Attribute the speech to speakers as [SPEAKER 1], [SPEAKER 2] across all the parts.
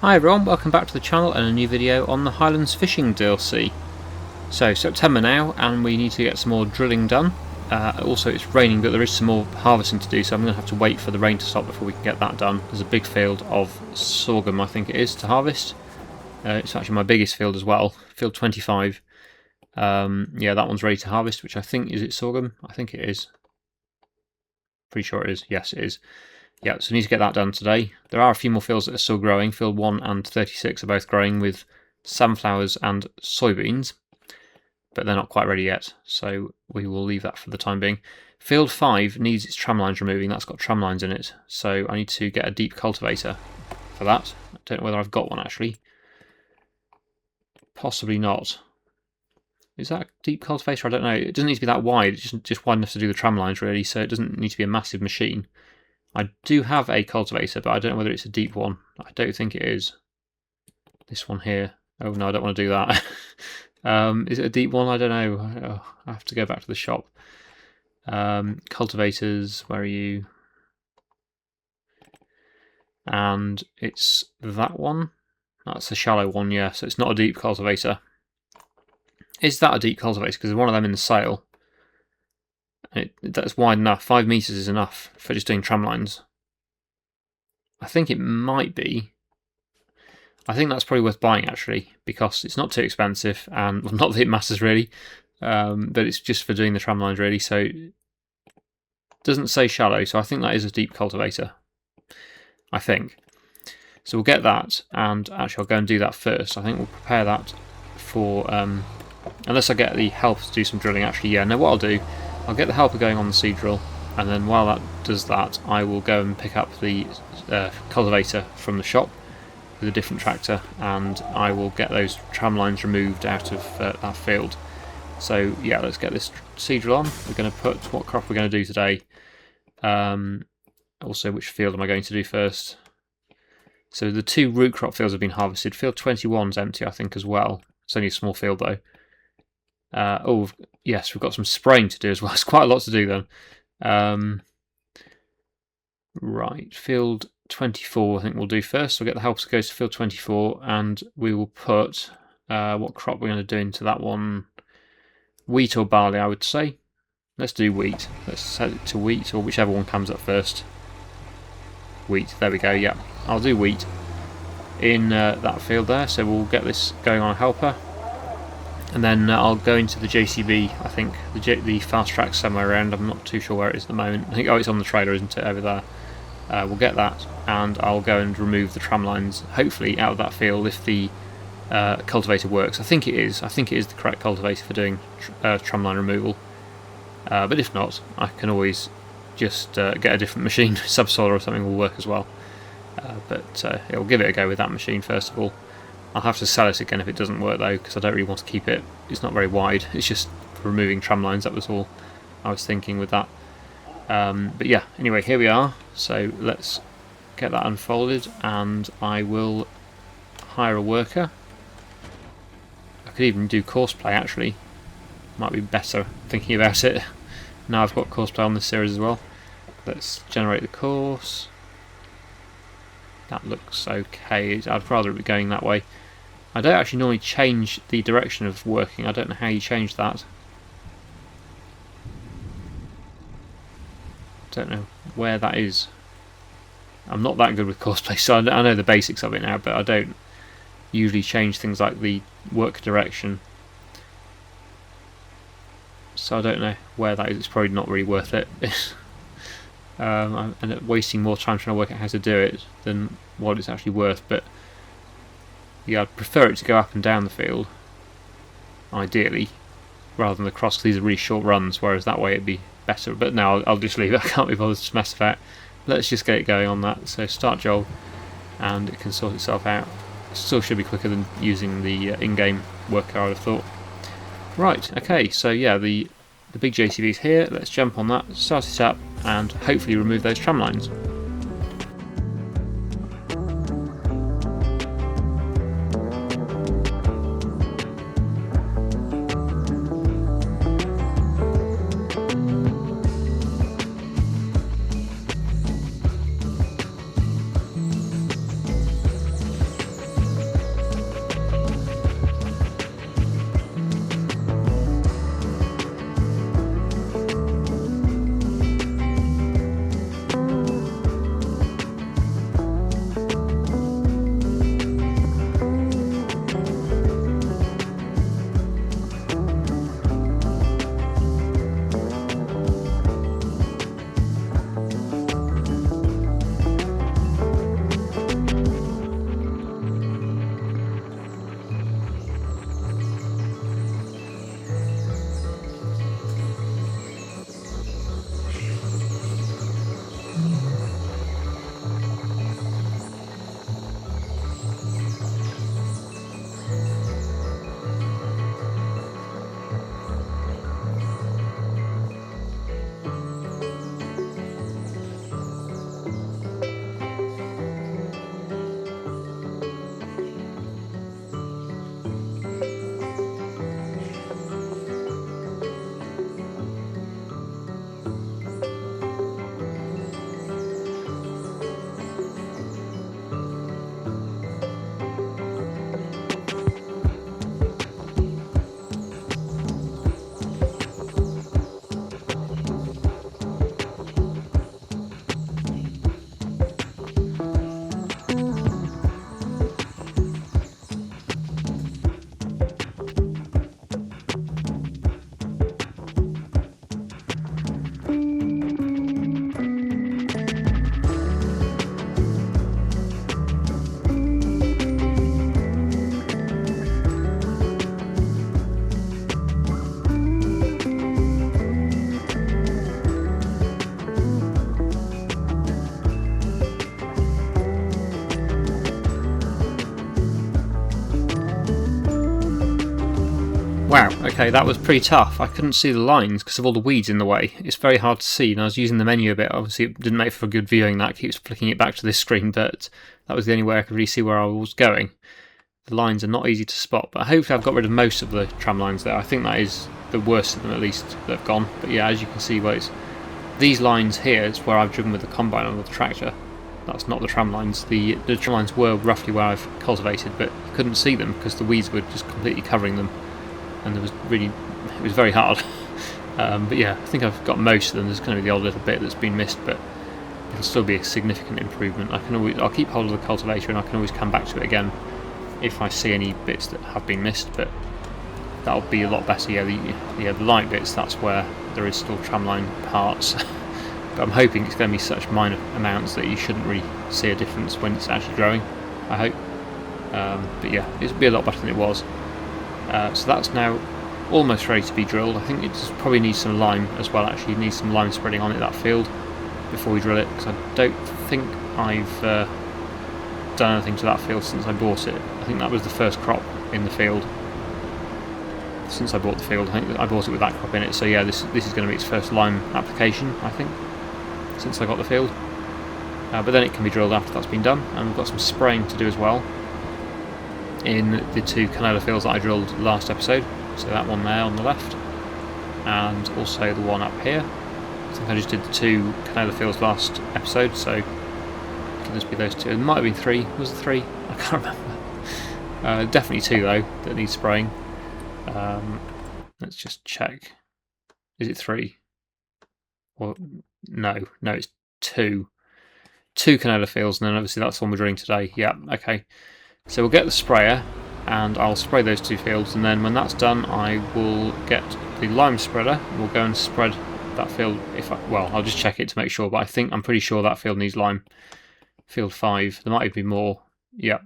[SPEAKER 1] Hi everyone, welcome back to the channel and a new video on the Highlands fishing DLC. So September now and we need to get some more drilling done. Also it's raining but there is some more harvesting to do, so I'm going to have to wait for the rain to stop before we can get that done. There's a big field of sorghum I think it is to harvest. It's actually my biggest field as well, field 25. Yeah, that one's ready to harvest, which I think, is it sorghum? I think it is. Pretty sure it is, yes it is. Yeah, so we need to get that done today. There are a few more fields that are still growing. Field 1 and 36 are both growing with sunflowers and soybeans, but they're not quite ready yet, so we will leave that for the time being. Field 5 needs its tram lines removing. That's got tram lines in it, so I need to get a deep cultivator for that. I don't know whether I've got one actually. Possibly not. Is that a deep cultivator? I don't know. It doesn't need to be that wide. It's just wide enough to do the tram lines really, so it doesn't need to be a massive machine. I do have a cultivator, but I don't know whether it's a deep one. I don't think it is. This one here. Oh no, I don't want to do that. Is it a deep one? I don't know. Oh, I have to go back to the shop. Cultivators, where are you? And it's that one. That's a shallow one, yeah, so it's not a deep cultivator. Is that a deep cultivator? Because there's one of them in the sale. That's wide enough. 5 meters is enough for just doing tram lines. I think it might be. I think that's probably worth buying actually, because it's not too expensive, and well, not that it matters really, but it's just for doing the tram lines really. So it doesn't say shallow, so I think that is a deep cultivator. I think. So we'll get that, and actually I'll go and do that first. I think we'll prepare that for, unless I get the help to do some drilling actually. Yeah, no, what I'll do, I'll get the helper going on the seed drill, and then while that does that, I will go and pick up the cultivator from the shop with a different tractor, and I will get those tram lines removed out of that field. So yeah, let's get this seed drill on. We're going to put what crop we're going to do today. Also, which field am I going to do first? So the 2 root crop fields have been harvested. Field 21's empty, I think, as well. It's only a small field though. Oh, yes, we've got some spraying to do as well. It's quite a lot to do then. Right, field 24 I think we'll do first. We'll get the helper to go to field 24 and we will put what crop we're going to do into that one. Wheat or barley, I would say. Let's do wheat. Let's set it to wheat, or whichever one comes up first. Wheat, there we go, yeah. I'll do wheat in that field there, so we'll get this going on a helper. And then I'll go into the JCB, I think, the fast track somewhere around. I'm not too sure where it is at the moment. I think, oh, it's on the trailer, isn't it, over there? We'll get that, and I'll go and remove the tram lines, hopefully out of that field if the cultivator works. I think it is. I think it is the correct cultivator for doing tram line removal. But if not, I can always just get a different machine. Subsolar or something will work as well. But it'll give it a go with that machine first of all. I'll have to sell it again if it doesn't work though, because I don't really want to keep it. It's not very wide. It's just for removing tram lines. That was all I was thinking with that. But yeah, anyway, here we are. So let's get that unfolded, and I will hire a worker. I could even do courseplay actually. Might be better thinking about it. Now I've got courseplay on this series as well. Let's generate the course. That looks okay. I'd rather it be going that way. I don't actually normally change the direction of working. I don't know how you change that. Don't know where that is. I'm not that good with courseplay, so I know the basics of it now, but I don't usually change things like the work direction. So I don't know where that is. It's probably not really worth it. I end up wasting more time trying to work out how to do it than what it's actually worth. But yeah, I'd prefer it to go up and down the field, ideally, rather than across, because these are really short runs, whereas that way it'd be better. But now I'll just leave it. I can't be bothered to mess about. Let's just get it going on that. So start job, and it can sort itself out. It still should be quicker than using the in-game worker, I would have thought. Right, okay, so yeah, the big JCB's here. Let's jump on that, start it up, and hopefully remove those tram lines. Wow, okay, that was pretty tough. I couldn't see the lines because of all the weeds in the way. It's very hard to see, and I was using the menu a bit. Obviously, it didn't make for good viewing. That keeps flicking it back to this screen, but that was the only way I could really see where I was going. The lines are not easy to spot, but hopefully I've got rid of most of the tram lines there. I think that is the worst of them, at least, that have gone. But yeah, as you can see, well, it's these lines here is where I've driven with the combine on the tractor. That's not the tram lines. The tram lines were roughly where I've cultivated, but you couldn't see them because the weeds were just completely covering them, and it was very hard. But yeah, I think I've got most of them. There's going to be the odd little bit that's been missed, but it'll still be a significant improvement. I'll keep hold of the cultivator, and I can always come back to it again if I see any bits that have been missed, but that'll be a lot better. Yeah, the light bits, that's where there is still tramline parts. But I'm hoping it's going to be such minor amounts that you shouldn't really see a difference when it's actually growing, I hope. But yeah, it'll be a lot better than it was. So that's now almost ready to be drilled. I think it just probably needs some lime as well, actually. It needs some lime spreading on it, that field, before we drill it, because I don't think I've done anything to that field since I bought it. I think that was the first crop in the field since I bought the field. I think I bought it with that crop in it, so yeah, this is going to be its first lime application, I think, since I got the field. But then it can be drilled after that's been done, and we've got some spraying to do as well in the 2 canola fields that I drilled last episode. So that one there on the left, and also the one up here. I think I just did the 2 canola fields last episode, so it can just be those 2. There might have been 3. Was it 3? I can't remember. Definitely 2 though that need spraying. Let's just check. Is it 3? Well, no, it's 2. 2 canola fields, and then obviously that's the one we're drilling today. Yeah, okay. So we'll get the sprayer, and I'll spray those 2 fields, and then when that's done, I will get the lime spreader. We'll go and spread that field. I'll just check it to make sure, but I'm pretty sure that field needs lime. Field 5. There might be more. Yeah,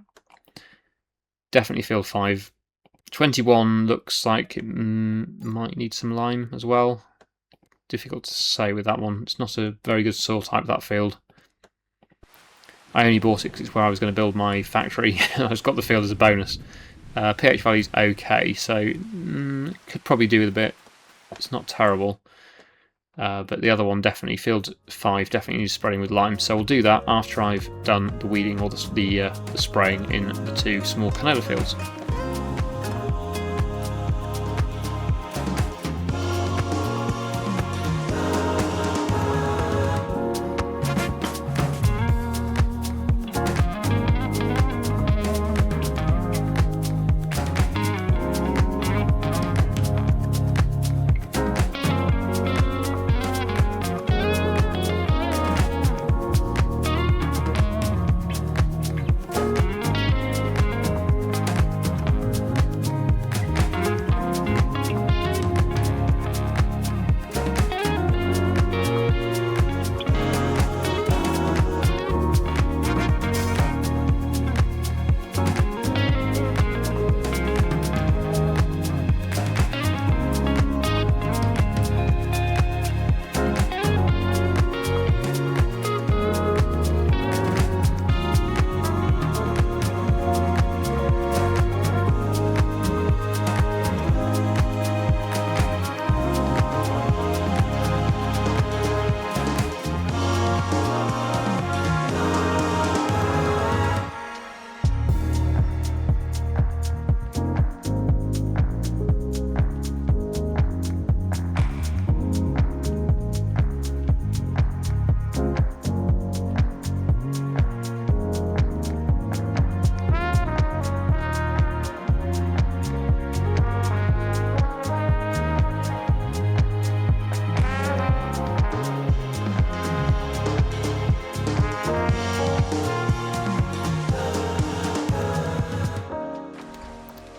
[SPEAKER 1] definitely field 5. 21 looks like it might need some lime as well. Difficult to say with that one. It's not a very good soil type, that field. I only bought it because it's where I was going to build my factory. I just got the field as a bonus. pH value's okay, so could probably do with a bit. It's not terrible. But the other one definitely, field 5, definitely needs spreading with lime. So we'll do that after I've done the weeding or the spraying in the 2 small canola fields.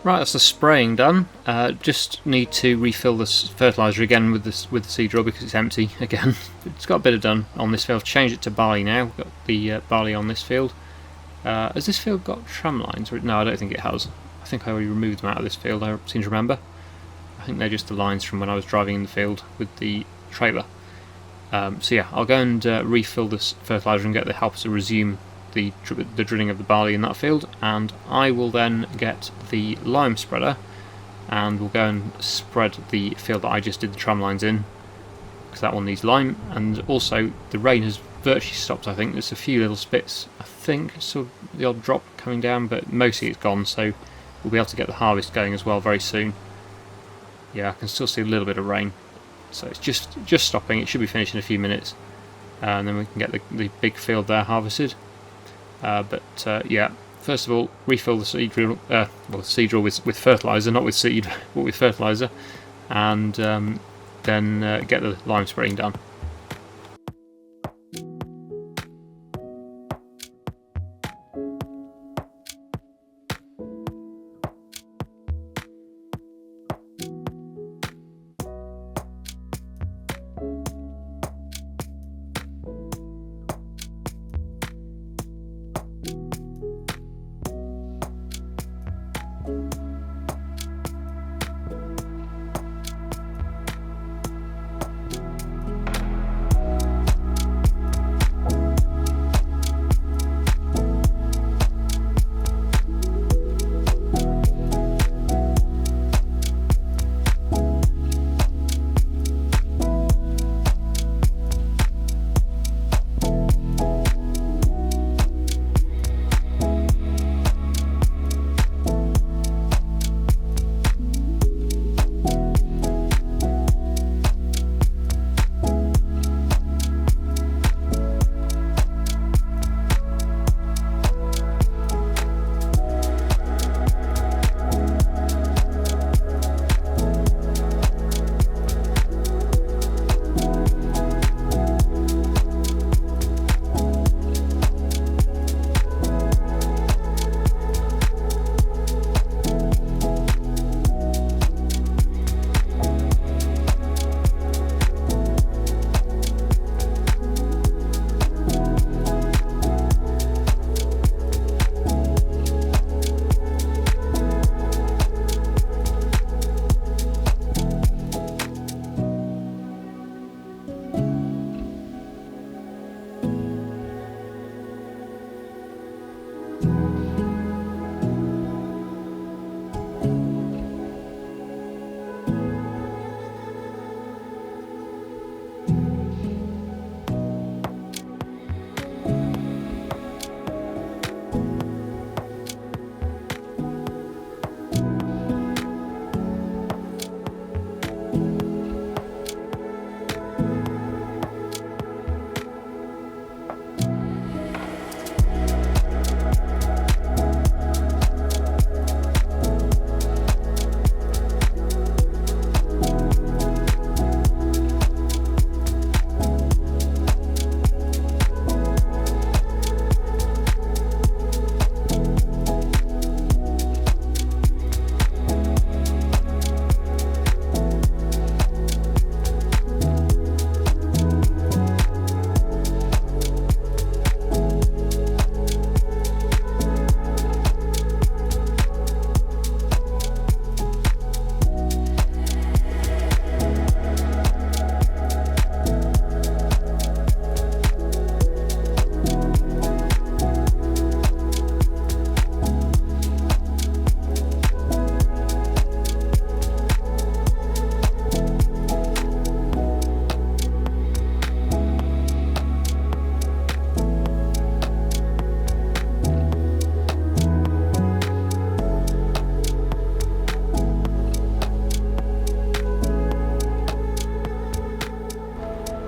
[SPEAKER 1] Right, that's the spraying done. Just need to refill this fertilizer again with the seed drill because it's empty again. It's got a bit of done on this field. Change it to barley now. We've got the barley on this field. Has this field got tram lines? No, I don't think it has. I think I already removed them out of this field, I seem to remember. I think they're just the lines from when I was driving in the field with the trailer. So yeah, I'll go and refill this fertilizer and get the helper to resume the drilling of the barley in that field, and I will then get the lime spreader and we'll go and spread the field that I just did the tram lines in, because that one needs lime. And also the rain has virtually stopped. I think there's a few little spits, I think sort of the odd drop coming down, but mostly it's gone, so we'll be able to get the harvest going as well very soon. Yeah, I can still see a little bit of rain, so it's just stopping. It should be finished in a few minutes, and then we can get the big field there harvested. Yeah, first of all, refill the seed drill, the seed drill with fertilizer, not with seed, but with fertilizer, and then get the lime spraying done.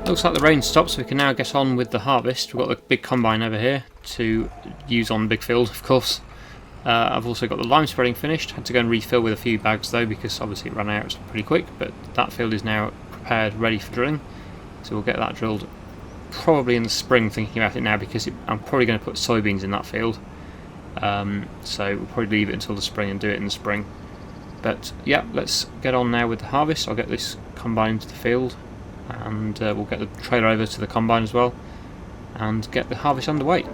[SPEAKER 1] Looks like the rain stopped, so we can now get on with the harvest. We've got the big combine over here to use on the big field, of course. I've also got the lime spreading finished. Had to go and refill with a few bags though, because obviously it ran out pretty quick, but that field is now prepared, ready for drilling. So we'll get that drilled probably in the spring, thinking about it now, because I'm probably going to put soybeans in that field. So we'll probably leave it until the spring and do it in the spring. But yeah, let's get on now with the harvest. I'll get this combine into the field, and we'll get the trailer over to the combine as well, and get the harvest underway.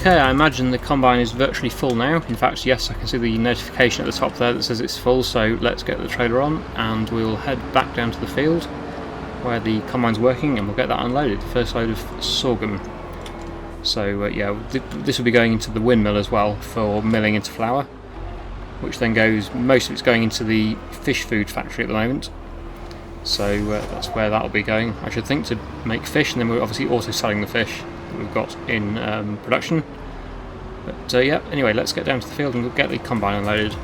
[SPEAKER 1] Okay, I imagine the combine is virtually full now. In fact, yes, I can see the notification at the top there that says it's full, so let's get the trailer on and we'll head back down to the field where the combine's working and we'll get that unloaded. First load of sorghum. So yeah, this will be going into the windmill as well for milling into flour, which then goes, most of it's going into the fish food factory at the moment. So that's where that'll be going, I should think, to make fish, and then we're obviously also selling the fish that we've got in production. But yeah, anyway, let's get down to the field and we'll get the combine unloaded.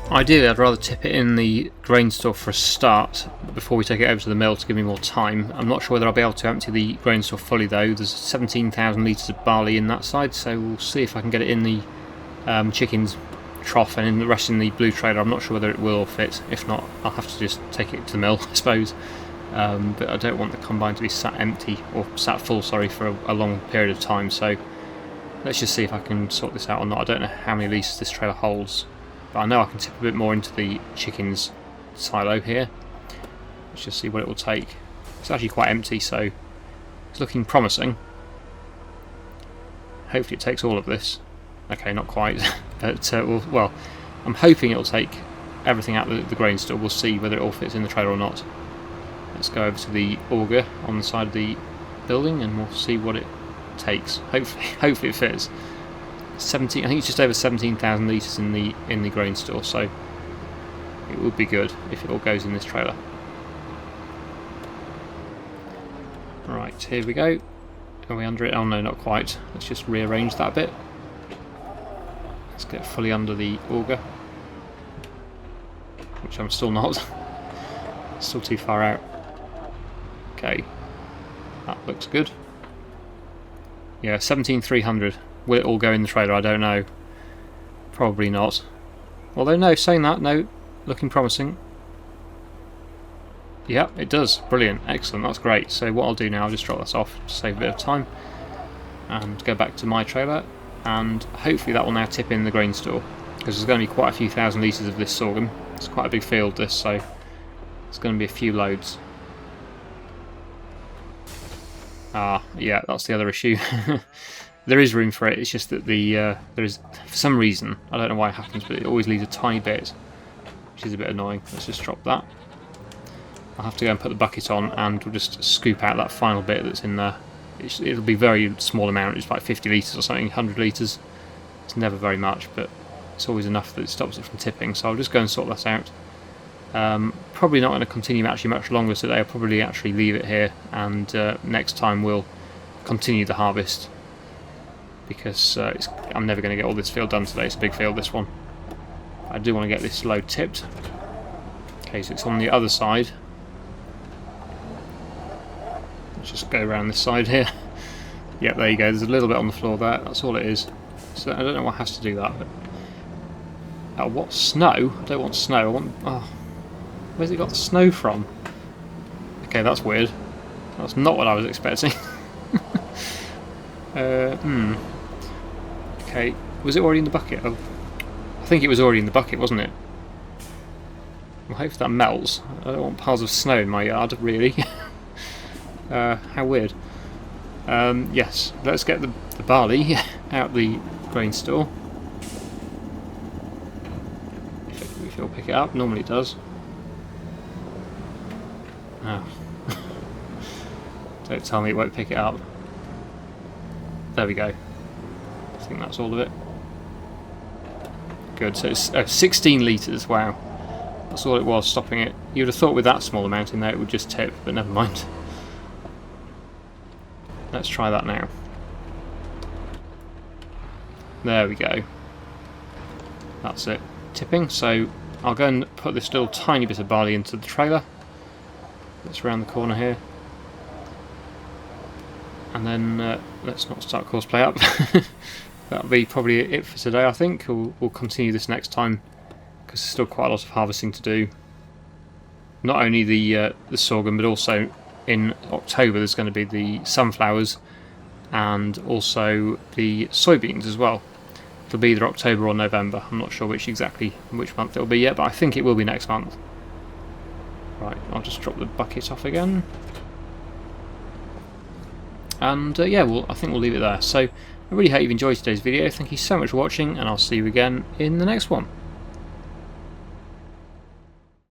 [SPEAKER 1] Ideally, I'd rather tip it in the grain store for a start before we take it over to the mill to give me more time. I'm not sure whether I'll be able to empty the grain store fully though. There's 17,000 litres of barley in that side, so we'll see if I can get it in the chickens trough and in the rest in the blue trailer. I'm not sure whether it will fit. If not, I'll have to just take it to the mill, I suppose. But I don't want the combine to be sat empty, or sat full, sorry, for a long period of time. So let's just see if I can sort this out or not. I don't know how many litres this trailer holds, but I know I can tip a bit more into the chickens silo here. Let's just see what it will take. It's actually quite empty, so it's looking promising. Hopefully it takes all of this. Okay, not quite. But well, I'm hoping it'll take everything out of the grain store. We'll see whether it all fits in the trailer or not. Let's go over to the auger on the side of the building and we'll see what it takes. Hopefully it fits. 17. I think it's just over 17,000 litres in the grain store, so it would be good if it all goes in this trailer. Right, here we go. Are we under it? Oh no, not quite. Let's just rearrange that a bit. Let's get fully under the auger, which I'm still not. Still too far out. Okay, that looks good. Yeah, 17,300. Will it all go in the trailer? I don't know. Probably not. Although no, saying that, no, looking promising. Yeah, it does. Brilliant. Excellent. That's great. So what I'll do now, I'll just drop this off to save a bit of time and go back to my trailer, and hopefully that will now tip in the grain store, because there's going to be quite a few thousand litres of this sorghum. It's quite a big field, this, so it's going to be a few loads. Ah, yeah, that's the other issue. There is room for it, it's just that there is, for some reason, I don't know why it happens, but it always leaves a tiny bit, which is a bit annoying. Let's just drop that. I'll have to go and put the bucket on and we'll just scoop out that final bit that's in there. It'll be a very small amount, it's like 50 litres or something, 100 litres. It's never very much, but it's always enough that it stops it from tipping, so I'll just go and sort that out. Probably not going to continue actually much longer today. I'll probably actually leave it here, and next time we'll continue the harvest, because I'm never going to get all this field done today. It's a big field, this one. I do want to get this load tipped. Okay, so it's on the other side. Let's just go around this side here. Yep, there you go. There's a little bit on the floor there. That's all it is. So I don't know what has to do that. But what, snow? I don't want snow. I want. Oh, Where's it got the snow from? Okay, that's weird. That's not what I was expecting. Okay, was it already in the bucket? Oh, I think it was already in the bucket, wasn't it? Well, hopefully that melts. I don't want piles of snow in my yard, really. How weird. Yes, let's get the barley out the grain store. If it'll pick it up, normally it does. Oh. Don't tell me it won't pick it up. There we go. I think that's all of it. Good, so it's 16 litres, wow. That's all it was, stopping it. You would have thought with that small amount in there it would just tip, but never mind. Let's try that now. There we go. That's it. Tipping, so I'll go and put this little tiny bit of barley into the trailer. That's around the corner here. And then let's not start cosplay up. That'll be probably it for today, I think. We'll continue this next time because there's still quite a lot of harvesting to do. Not only the sorghum, but also in October there's going to be the sunflowers and also the soybeans as well. It'll be either October or November. I'm not sure which month it'll be yet, but I think it will be next month. Right, I'll just drop the bucket off again. And yeah, I think we'll leave it there. So I really hope you've enjoyed today's video. Thank you so much for watching, and I'll see you again in the next one.